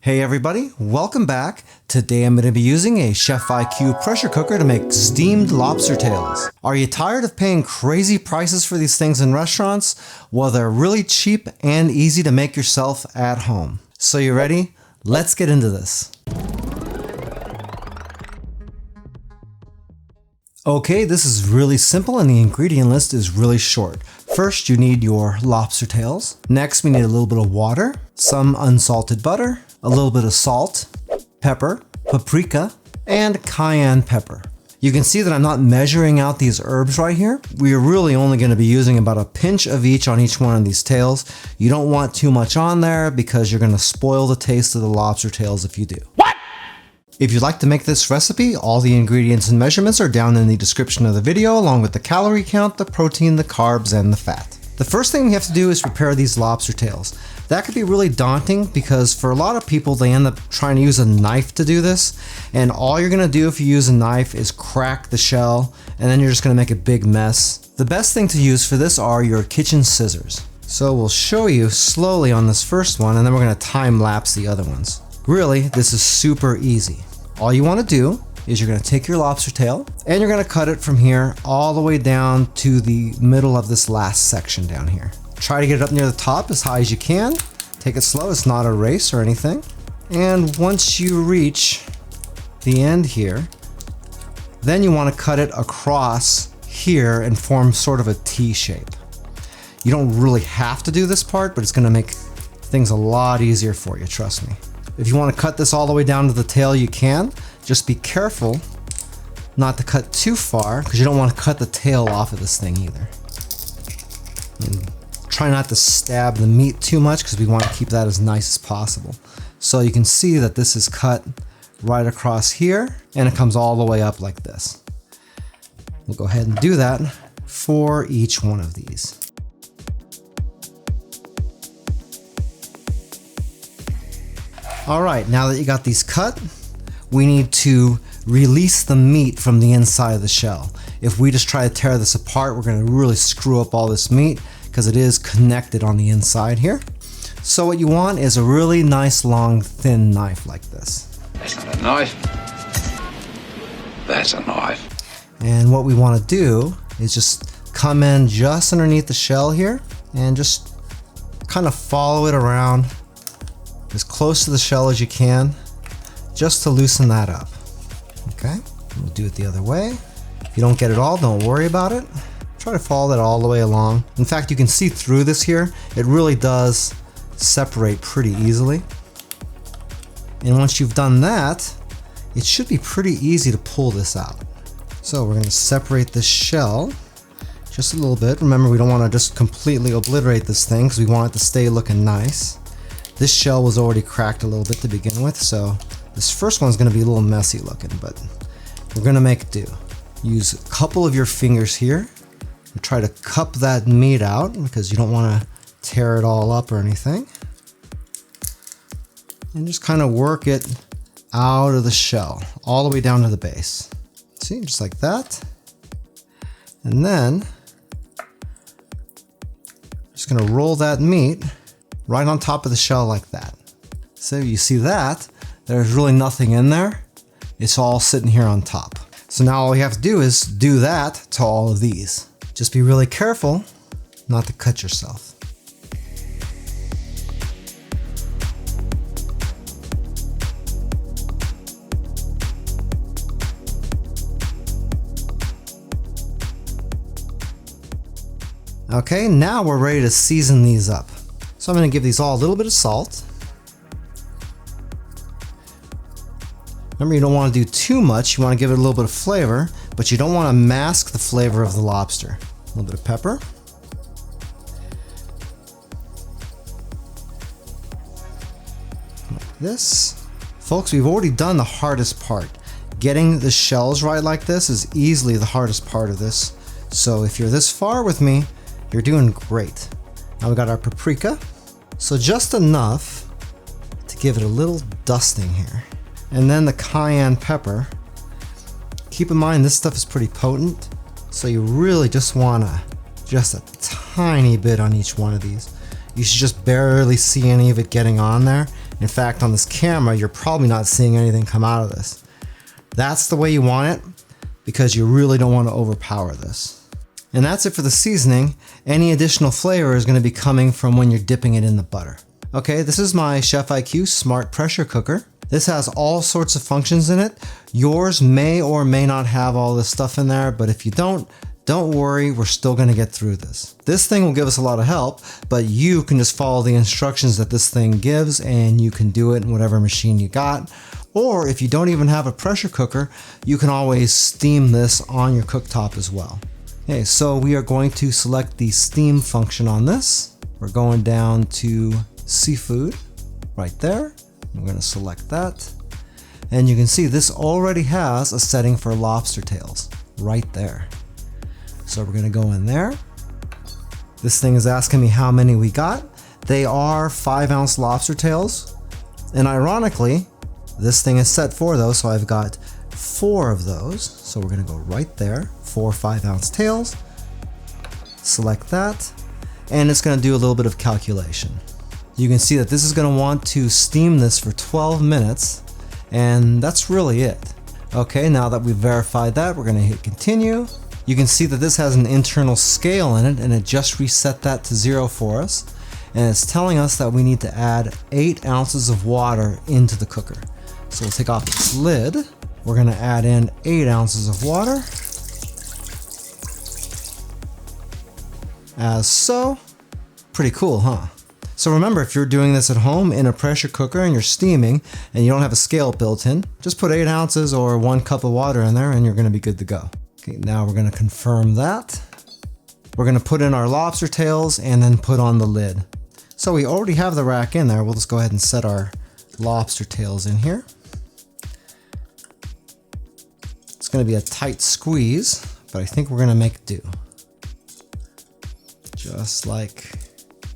Hey everybody, welcome back. Today I'm going to be using a Chef IQ pressure cooker to make steamed lobster tails. Are you tired of paying crazy prices for these things in restaurants? Well, they're really cheap and easy to make yourself at home. So you ready? Let's get into this. Okay, this is really simple and the ingredient list is really short. First, you need your lobster tails. Next, we need a little bit of water, some unsalted butter, a little bit of salt, pepper, paprika, and cayenne pepper. You can see that I'm not measuring out these herbs right here. We are really only going to be using about a pinch of each on each one of these tails. You don't want too much on there because you're going to spoil the taste of the lobster tails if you do. What? If you'd like to make this recipe, all the ingredients and measurements are down in the description of the video, along with the calorie count, the protein, the carbs, and the fat. The first thing we have to do is prepare these lobster tails. That could be really daunting because for a lot of people, they end up trying to use a knife to do this. And all you're gonna do if you use a knife is crack the shell, and then you're just gonna make a big mess. The best thing to use for this are your kitchen scissors. So we'll show you slowly on this first one, and then we're gonna time lapse the other ones. Really, this is super easy. All you wanna do is you're gonna take your lobster tail and you're gonna cut it from here all the way down to the middle of this last section down here. Try to get it up near the top as high as you can. Take it slow, it's not a race or anything. And once you reach the end here, then you wanna cut it across here and form sort of a T shape. You don't really have to do this part, but it's gonna make things a lot easier for you, trust me. If you want to cut this all the way down to the tail, you can. Just be careful not to cut too far because you don't want to cut the tail off of this thing either. And try not to stab the meat too much because we want to keep that as nice as possible. So you can see that this is cut right across here and it comes all the way up like this. We'll go ahead and do that for each one of these. All right, now that you got these cut, we need to release the meat from the inside of the shell. If we just try to tear this apart, we're gonna really screw up all this meat because it is connected on the inside here. So what you want is a really nice, long, thin knife like this. That's got a knife. That's a knife. And what we wanna do is just come in just underneath the shell here and just kind of follow it around as close to the shell as you can, just to loosen that up. Okay, we'll do it the other way. If you don't get it all, don't worry about it. Try to follow that all the way along. In fact, you can see through this here. It really does separate pretty easily. And once you've done that, it should be pretty easy to pull this out. So we're gonna separate this shell just a little bit. Remember, we don't wanna just completely obliterate this thing because we want it to stay looking nice. This shell was already cracked a little bit to begin with, so this first one's gonna be a little messy looking, but we're gonna make do. Use a couple of your fingers here and try to cup that meat out because you don't wanna tear it all up or anything. And just kind of work it out of the shell, all the way down to the base. See, just like that. And then, just gonna roll that meat right on top of the shell like that. So you see that, there's really nothing in there. It's all sitting here on top. So now all you have to do is do that to all of these. Just be really careful not to cut yourself. Okay, now we're ready to season these up. So I'm gonna give these all a little bit of salt. Remember, you don't wanna do too much. You wanna give it a little bit of flavor, but you don't wanna mask the flavor of the lobster. A little bit of pepper. Like this. Folks, we've already done the hardest part. Getting the shells right like this is easily the hardest part of this. So if you're this far with me, you're doing great. Now we got our paprika. So just enough to give it a little dusting here. And then the cayenne pepper. Keep in mind this stuff is pretty potent, so you really just wanna, just a tiny bit on each one of these. You should just barely see any of it getting on there, In fact, on this camera, you're probably not seeing anything come out of this. That's the way you want it because you really don't want to overpower this. And that's it for the seasoning. Any additional flavor is going to be coming from when you're dipping it in the butter. Okay, this is my Chef IQ Smart Pressure Cooker. This has all sorts of functions in it. Yours may or may not have all this stuff in there, but if you don't worry, we're still gonna get through this. This thing will give us a lot of help, but you can just follow the instructions that this thing gives and you can do it in whatever machine you got. Or if you don't even have a pressure cooker, you can always steam this on your cooktop as well. Okay, so we are going to select the steam function on this. We're going down to seafood right there. We're gonna select that. And you can see this already has a setting for lobster tails right there. So we're gonna go in there. This thing is asking me how many we got. They are 5-ounce lobster tails. And ironically, this thing is set for those, so I've got 4 of those. So we're gonna go right there, 4 5-ounce tails. Select that, and it's gonna do a little bit of calculation. You can see that this is gonna want to steam this for 12 minutes, and that's really it. Okay, now that we've verified that, we're gonna hit continue. You can see that this has an internal scale in it, and it just reset that to 0 for us. And it's telling us that we need to add 8 ounces of water into the cooker. So we'll take off its lid. We're gonna add in 8 ounces of water. As so. Pretty cool, huh? So remember, if you're doing this at home in a pressure cooker and you're steaming and you don't have a scale built in, just put 8 ounces or 1 cup of water in there and you're gonna be good to go. Okay, now we're gonna confirm that. We're gonna put in our lobster tails and then put on the lid. So we already have the rack in there. We'll just go ahead and set our lobster tails in here. It's gonna be a tight squeeze, but I think we're gonna make do. Just like,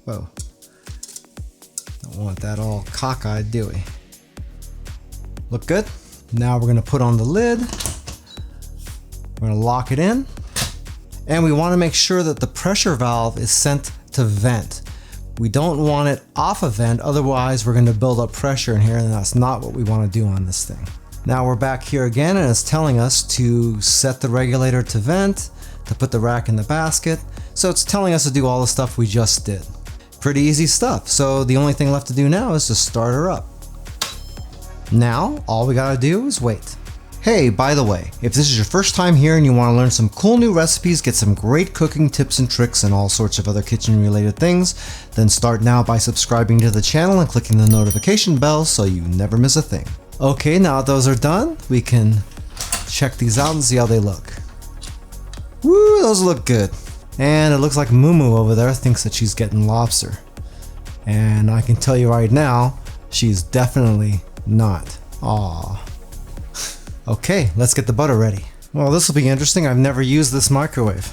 whoa. Don't want that all cockeyed, do we? Look good? Now we're gonna put on the lid. We're gonna lock it in. And we wanna make sure that the pressure valve is sent to vent. We don't want it off a vent, otherwise we're gonna build up pressure in here, and that's not what we wanna do on this thing. Now we're back here again, and it's telling us to set the regulator to vent, to put the rack in the basket. So it's telling us to do all the stuff we just did. Pretty easy stuff. So the only thing left to do now is to start her up. Now, all we gotta do is wait. Hey, by the way, if this is your first time here and you wanna learn some cool new recipes, get some great cooking tips and tricks and all sorts of other kitchen related things, then start now by subscribing to the channel and clicking the notification bell so you never miss a thing. Okay, now that those are done, we can check these out and see how they look. Woo, those look good. And it looks like Moo over there thinks that she's getting lobster. And I can tell you right now, she's definitely not. Aw. Okay, let's get the butter ready. Well, this will be interesting. I've never used this microwave.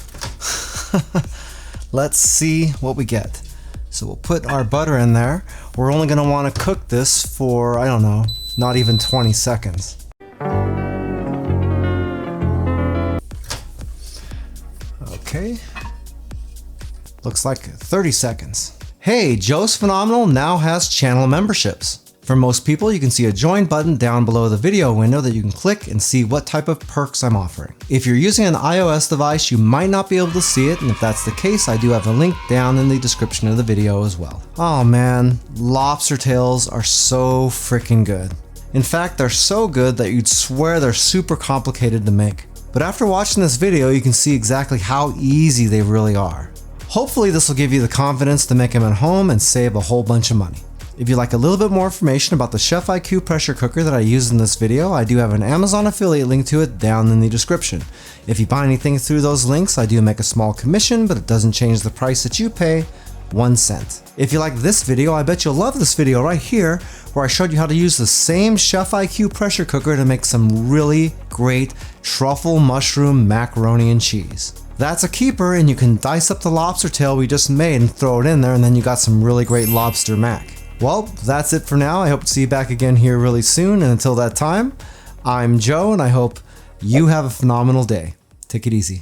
Let's see what we get. So we'll put our butter in there. We're only gonna wanna cook this for, I don't know, not even 20 seconds. Okay. Looks like 30 seconds. Hey, Joe's Phenomenal now has channel memberships. For most people, you can see a join button down below the video window that you can click and see what type of perks I'm offering. If you're using an iOS device, you might not be able to see it, and if that's the case, I do have a link down in the description of the video as well. Oh man, lobster tails are so freaking good. In fact, they're so good that you'd swear they're super complicated to make. But after watching this video, you can see exactly how easy they really are. Hopefully this will give you the confidence to make them at home and save a whole bunch of money. If you'd like a little bit more information about the Chef IQ pressure cooker that I used in this video, I do have an Amazon affiliate link to it down in the description. If you buy anything through those links, I do make a small commission, but it doesn't change the price that you pay, 1 cent. If you like this video, I bet you'll love this video right here, where I showed you how to use the same Chef IQ pressure cooker to make some really great truffle mushroom macaroni and cheese. That's a keeper, and you can dice up the lobster tail we just made and throw it in there, and then you got some really great lobster mac. Well, that's it for now. I hope to see you back again here really soon, and until that time, I'm Joe, and I hope you have a phenomenal day. Take it easy.